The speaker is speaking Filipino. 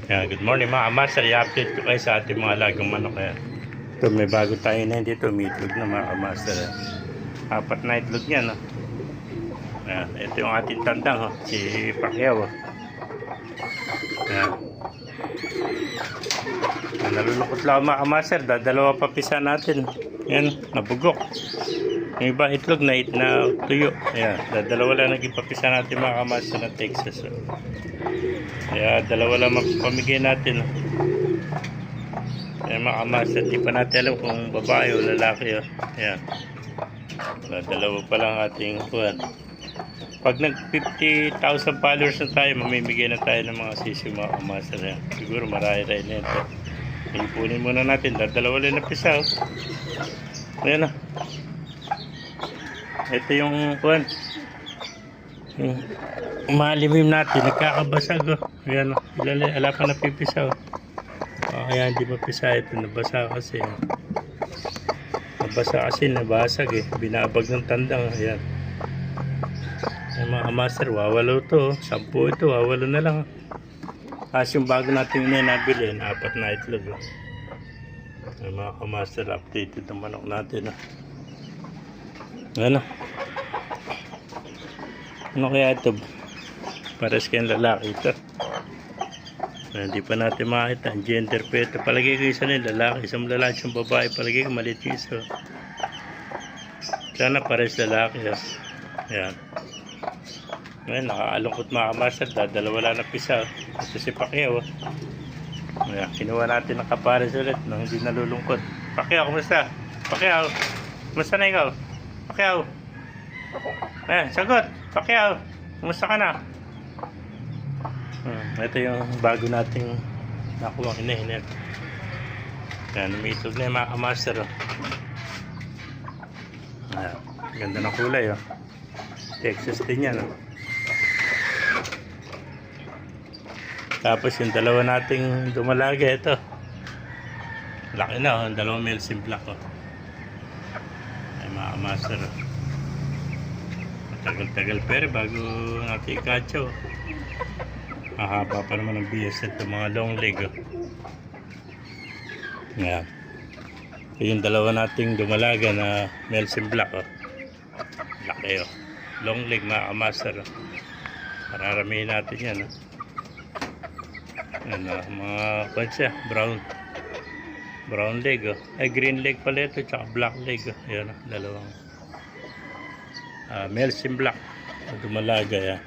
Good morning mga kamaster. I-update ko kayo sa ating mga alagang manok. Ito, may bago tayo na dito. May itlog na mga kamaster. Apat na itlog yan. Ito yung ating tandang, si Pacquiao. Nalulungkot lang mga kamaster. Dalawa pa pisa natin. Yan, nabugok. Yung iba itlog na tuyo. Dalawa lang naging papisa natin mga kamaster na Texas. Kaya dalawa lang pamigay natin. Kaya mga kamaster, di pa natin alam kung babae o lalaki. Ayan. Dalawa pa lang ating kuwan. Pag nag 50,000 followers na tayo, mamimigay na tayo ng mga sisi mga kamaster. Siguro marami-rami na ito. Ipunin muna natin. Dalawa lang na pisa. Ayan na. Ito yung kuwan. Malimim natin, nagkakabasag. Ayan, ala pa napipisa. Kaya hindi mapisa ito, nabasa kasi. Nabasa kasi, nabasag binabag ng tandang. Ayan. Ay, mga master, wawalo to. 10 ito, wawalo na lang. Kasi yung bago natin nabili, 4 na itlog. Ay, mga master, updated ang manok natin. Ano? Ano kaya ito? Pares kayong lalaki ito. Hindi pa natin makita ang gender pa ito. Palagay ko isa nila lalaki, isang lalaki, isang babae. Palagay ko maliit yung isa. Sana pares lalaki. Ayan. Ngayon, nakakalungkot mga kamaster. Dalawa lang na pisa. Ito si Pacquiao. Ayan, kinuha natin ng kapares ulit. No, hindi nalulungkot. Pacquiao, kumusta? Pacquiao, kumusta na ikaw? Pacquiao. Sagot. Pacquiao, kumusta ka na? Ito yung bago nating nakuha hinahinit. Yan, umiitlog na yung mga kamaster. Ganda ng kulay. Texas din yan. Tapos yung dalawa nating dumalaga, ito. Laki na, dalawang Melsim Black. Ay mga kamaster. Tagal-tagal pero bago natin ikatsaw. Mahaba pa naman ang BS ito, mga long leg. Yan. Yung dalawa nating dumalaga na Melsim Black. Laki. Long leg mga kamaster. Mararamihin natin yan. Yan, mga kwansa, brown leg. Ay, green leg pala ito, tsaka black leg. Yan, dalawang Melsim Black dumalaga yan.